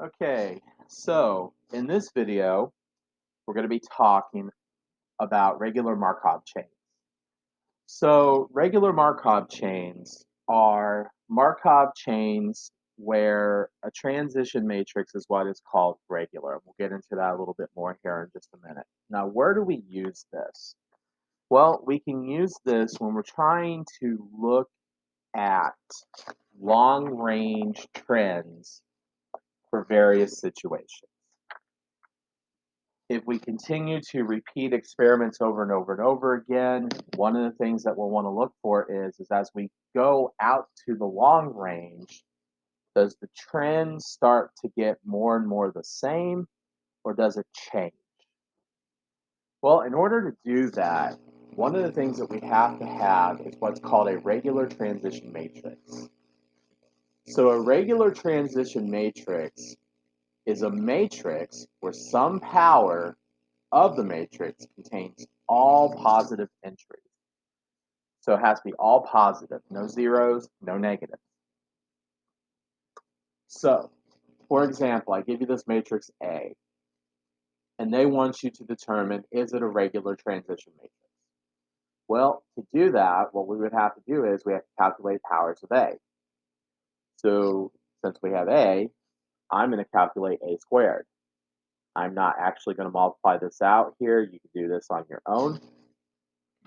Okay, so in this video, we're going to be talking about regular Markov chains. So regular Markov chains are Markov chains where a transition matrix is what is called regular. We'll get into that a little bit more here in just a minute. Now, where do we use this? Well, we can use this when we're trying to look at long-range trends for various situations. If we continue to repeat experiments over and over and over again, one of the things that we'll want to look for is as we go out to the long range, does the trend start to get more and more the same, or does it change? Well, in order to do that, one of the things that we have to have is what's called a regular transition matrix. So a regular transition matrix is a matrix where some power of the matrix contains all positive entries. So it has to be all positive, no zeros, no negatives. So, for example, I give you this matrix A, and they want you to determine, is it a regular transition matrix? Well, to do that, what we would have to do is we have to calculate powers of A. So since we have A, I'm going to calculate A squared. I'm not actually going to multiply this out here. You can do this on your own.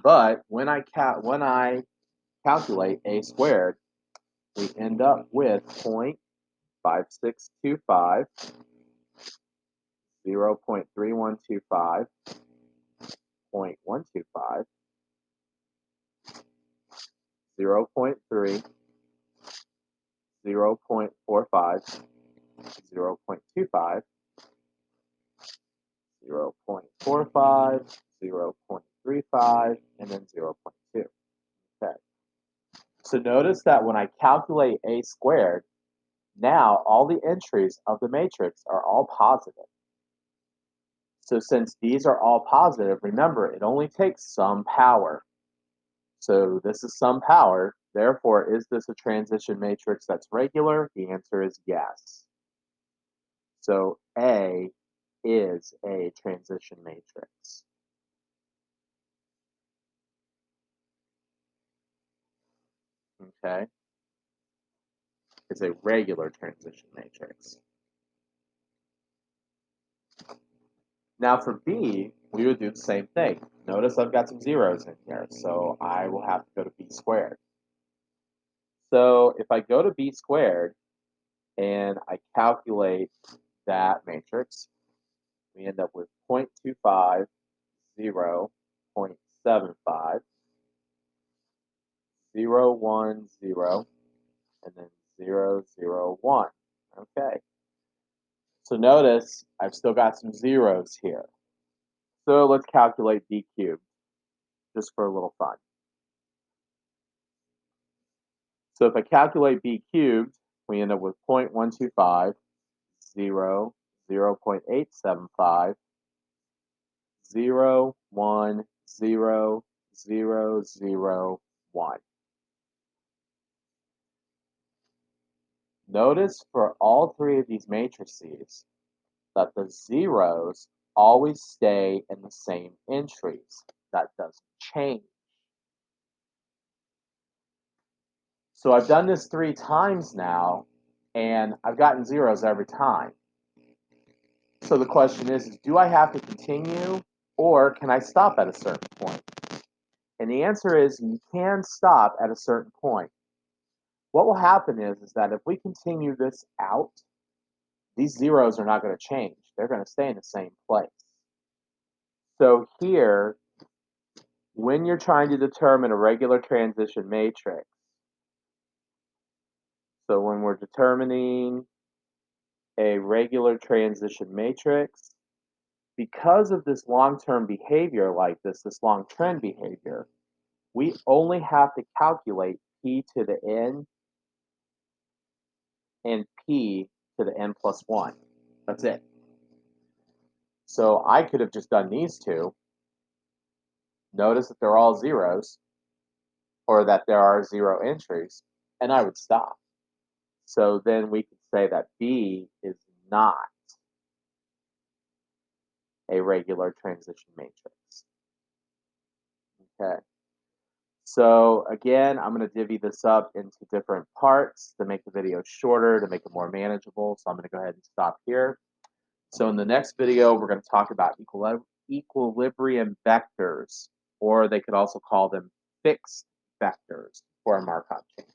But when I calculate A squared, we end up with 0.5625, 0.3125, 0.125, 0.3, 0.45, 0.25, 0.45, 0.35, and then 0.2. Okay. So notice that when I calculate A squared, now all the entries of the matrix are all positive. So since these are all positive, remember, it only takes some power. So this is some power. Therefore, is this a transition matrix that's regular? The answer is yes. So A is a transition matrix. Okay? It's a regular transition matrix. Now for B, we would do the same thing. Notice I've got some zeros in here, so I will have to go to B squared. So if I go to B squared and I calculate that matrix, we end up with 0.25, 0.75, 0, 1, 0, and then 0, 0, 1. Okay. So notice I've still got some zeros here. So let's calculate B cubed, just for a little fun. So if I calculate B cubed, we end up with 0.125, 0, 0.875, 0, 1, 0, 0, 0, 1. Notice for all three of these matrices that the zeros always stay in the same entries. That doesn't change. So I've done this 3 times now, and I've gotten zeros every time. So the question is do I have to continue, or can I stop at a certain point? And the answer is you can stop at a certain point. What will happen is that if we continue this out, these zeros are not going to change. They're going to stay in the same place. So here, when you're trying to determine a regular transition matrix, so when we're determining a regular transition matrix, because of this long-term behavior like this long trend behavior, we only have to calculate p to the n and p to the n plus 1. That's it. So I could have just done these two. Notice that they're all zeros, or that there are 0 entries, and I would stop. So then we could say that B is not a regular transition matrix. Okay. So again, I'm going to divvy this up into different parts to make the video shorter, to make it more manageable. So I'm going to go ahead and stop here. So in the next video, we're going to talk about equilibrium vectors, or they could also call them fixed vectors for a Markov chain.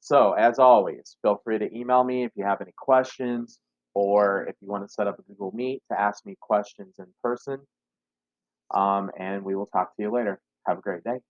So as always, feel free to email me if you have any questions, or if you want to set up a Google Meet to ask me questions in person. And we will talk to you later. Have a great day.